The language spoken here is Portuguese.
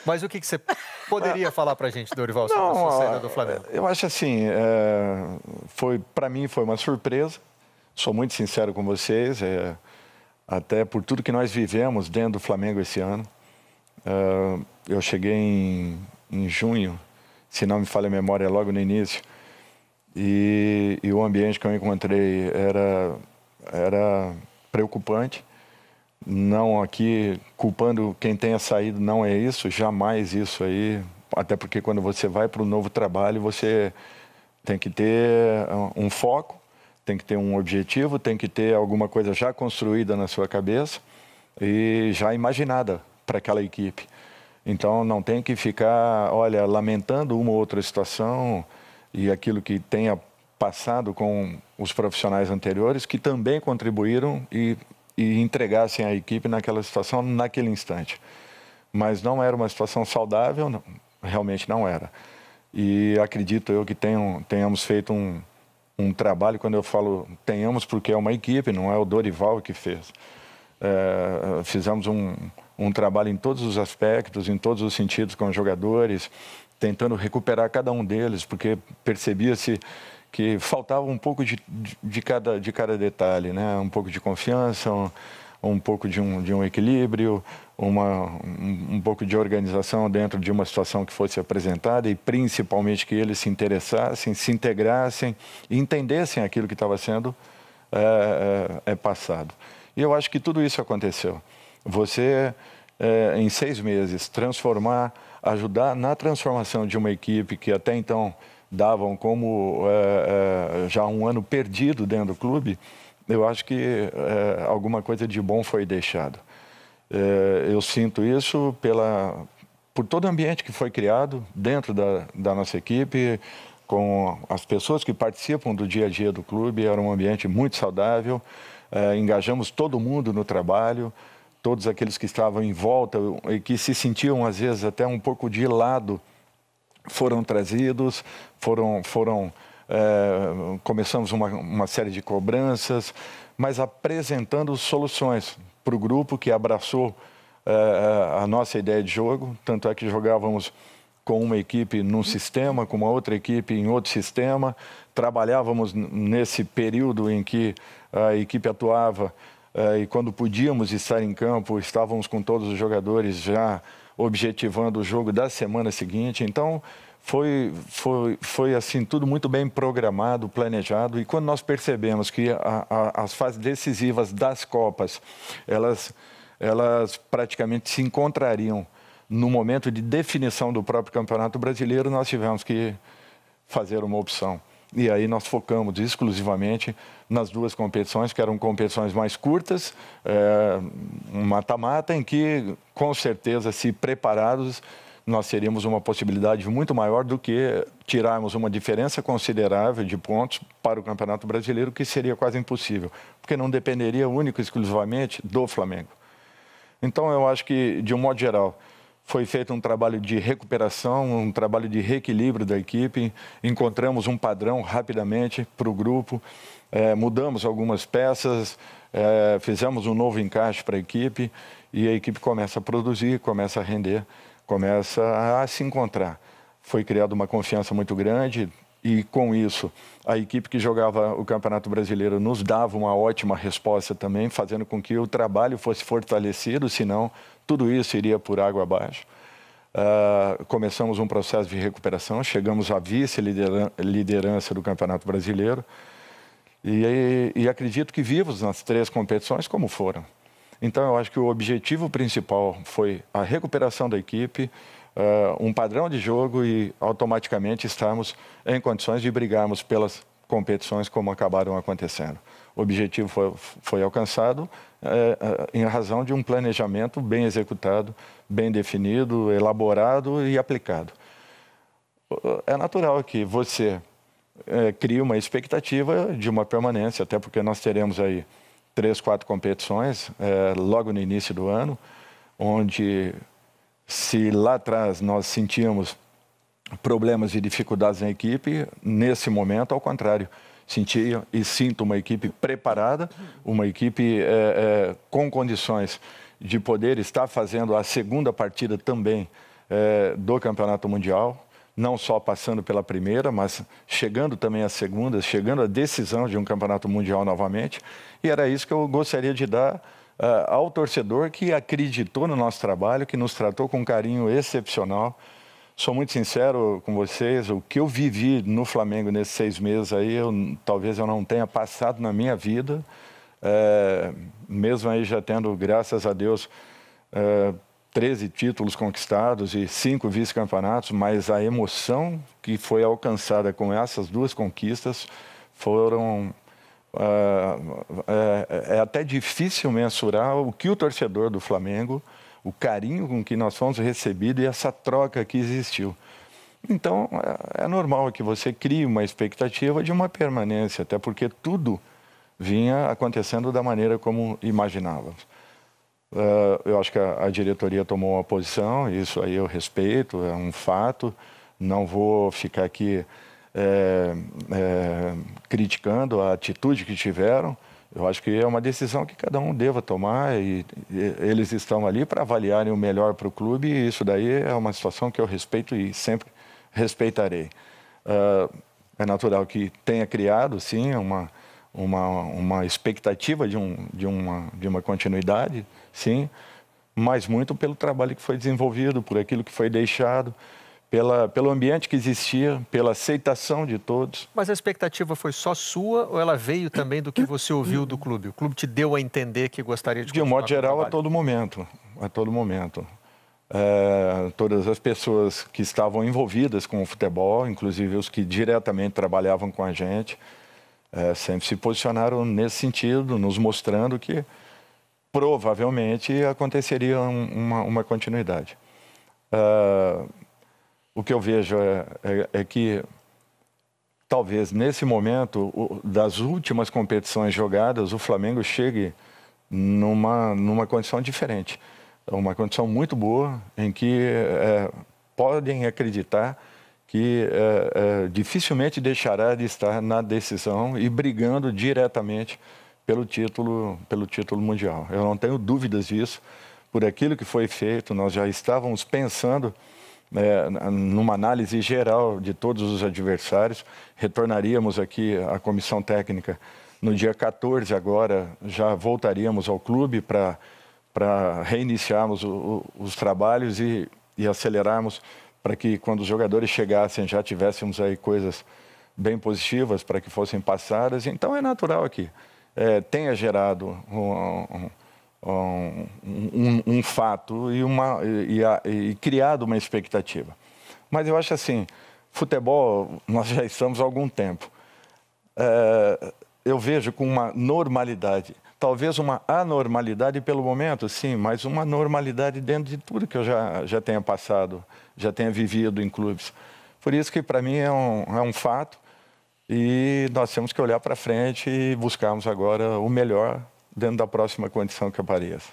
Mas o que você poderia falar para a gente, Dorival, sobre a Não, sua saída do Flamengo? eu acho assim, para mim foi uma surpresa, sou muito sincero com vocês, até por tudo que nós vivemos dentro do Flamengo esse ano. Eu cheguei em junho, se não me falha a memória, logo no início, e o ambiente que eu encontrei era preocupante. Não aqui culpando quem tenha saído, não é isso, jamais isso aí. Até porque quando você vai para um novo trabalho, você tem que ter um foco, tem que ter um objetivo, tem que ter alguma coisa já construída na sua cabeça e já imaginada para aquela equipe. Então não tem que ficar, olha, lamentando uma ou outra situação e aquilo que tenha passado com os profissionais anteriores que também contribuíram e entregassem a equipe naquela situação, naquele instante. Mas não era uma situação saudável, não, realmente não era. E acredito eu que tenhamos feito um trabalho, quando eu falo tenhamos, porque é uma equipe, não é o Dorival que fez. Fizemos um trabalho em todos os aspectos, em todos os sentidos com os jogadores, tentando recuperar cada um deles, porque percebia-se que faltava um pouco de cada detalhe, né? Um pouco de confiança, um pouco de um equilíbrio, um pouco de organização dentro de uma situação que fosse apresentada e principalmente que eles se interessassem, se integrassem e entendessem aquilo que estava sendo passado. E eu acho que tudo isso aconteceu. Você, em 6 meses, ajudar na transformação de uma equipe que até então davam como já um ano perdido dentro do clube, eu acho que alguma coisa de bom foi deixado. Eu sinto isso por todo o ambiente que foi criado dentro da nossa equipe, com as pessoas que participam do dia a dia do clube. Era um ambiente muito saudável, engajamos todo mundo no trabalho, todos aqueles que estavam em volta e que se sentiam às vezes até um pouco de lado, foram trazidos, começamos uma série de cobranças, mas apresentando soluções para o grupo que abraçou a nossa ideia de jogo. Tanto é que jogávamos com uma equipe num sistema, com uma outra equipe em outro sistema. Trabalhávamos nesse período em que a equipe atuava e quando podíamos estar em campo, estávamos com todos os jogadores já objetivando o jogo da semana seguinte. Então, foi assim, tudo muito bem programado, planejado. E quando nós percebemos que as fases decisivas das Copas, elas praticamente se encontrariam no momento de definição do próprio Campeonato Brasileiro, nós tivemos que fazer uma opção. E aí nós focamos exclusivamente nas 2 competições, que eram competições mais curtas, um mata-mata, em que, com certeza, se preparados, nós teríamos uma possibilidade muito maior do que tirarmos uma diferença considerável de pontos para o Campeonato Brasileiro, que seria quase impossível, porque não dependeria único e exclusivamente do Flamengo. Então, eu acho que, de um modo geral, foi feito um trabalho de recuperação, um trabalho de reequilíbrio da equipe. Encontramos um padrão rapidamente para o grupo, mudamos algumas peças, fizemos um novo encaixe para a equipe e a equipe começa a produzir, começa a render, começa a se encontrar. Foi criada uma confiança muito grande e, com isso, a equipe que jogava o Campeonato Brasileiro nos dava uma ótima resposta também, fazendo com que o trabalho fosse fortalecido, senão tudo isso iria por água abaixo. Começamos um processo de recuperação, chegamos à vice-liderança do Campeonato Brasileiro e acredito que vivos nas 3 competições como foram. Então, eu acho que o objetivo principal foi a recuperação da equipe, um padrão de jogo e automaticamente estarmos em condições de brigarmos pelas competições como acabaram acontecendo. O objetivo foi alcançado em razão de um planejamento bem executado, bem definido, elaborado e aplicado. É natural que você crie uma expectativa de uma permanência, até porque nós teremos aí 3, 4 competições logo no início do ano, onde se lá atrás nós sentíamos problemas e dificuldades na equipe, nesse momento, ao contrário, sentia e sinto uma equipe preparada, uma equipe com condições de poder estar fazendo a segunda partida também do Campeonato Mundial, não só passando pela primeira, mas chegando também à segunda, chegando à decisão de um Campeonato Mundial novamente. E era isso que eu gostaria de dar ao torcedor que acreditou no nosso trabalho, que nos tratou com um carinho excepcional. Sou muito sincero com vocês, o que eu vivi no Flamengo nesses 6 meses aí, talvez eu não tenha passado na minha vida, mesmo aí já tendo, graças a Deus, 13 títulos conquistados e 5 vice-campeonatos, mas a emoção que foi alcançada com essas 2 conquistas foram... é até difícil mensurar o que o torcedor do Flamengo, o carinho com que nós fomos recebidos e essa troca que existiu. Então, é normal que você crie uma expectativa de uma permanência, até porque tudo vinha acontecendo da maneira como imaginávamos. Eu acho que a diretoria tomou uma posição, isso aí eu respeito, é um fato. Não vou ficar aqui criticando a atitude que tiveram. Eu acho que é uma decisão que cada um deva tomar e eles estão ali para avaliarem o melhor para o clube e isso daí é uma situação que eu respeito e sempre respeitarei. É natural que tenha criado, sim, uma expectativa de uma continuidade, sim, mas muito pelo trabalho que foi desenvolvido, por aquilo que foi deixado, pelo ambiente que existia, pela aceitação de todos. Mas a expectativa foi só sua ou ela veio também do que você ouviu do clube? O clube te deu a entender que gostaria de continuar? De um modo geral, a todo momento. A todo momento. Todas as pessoas que estavam envolvidas com o futebol, inclusive os que diretamente trabalhavam com a gente, sempre se posicionaram nesse sentido, nos mostrando que provavelmente aconteceria uma continuidade. O que eu vejo é que, talvez, nesse momento, das últimas competições jogadas, o Flamengo chegue numa condição diferente. Uma condição muito boa, em que podem acreditar que dificilmente deixará de estar na decisão e brigando diretamente pelo título mundial. Eu não tenho dúvidas disso. Por aquilo que foi feito, nós já estávamos pensando numa análise geral de todos os adversários. Retornaríamos aqui à comissão técnica no dia 14 agora, já voltaríamos ao clube para reiniciarmos os trabalhos e acelerarmos para que quando os jogadores chegassem já tivéssemos aí coisas bem positivas para que fossem passadas. Então é natural que tenha gerado um fato e criado uma expectativa. Mas eu acho assim, futebol, nós já estamos há algum tempo. Eu vejo com uma normalidade, talvez uma anormalidade pelo momento, sim, mas uma normalidade dentro de tudo que eu já tenha passado, já tenha vivido em clubes. Por isso que para mim é um fato e nós temos que olhar para frente e buscarmos agora o melhor dentro da próxima condição que apareça.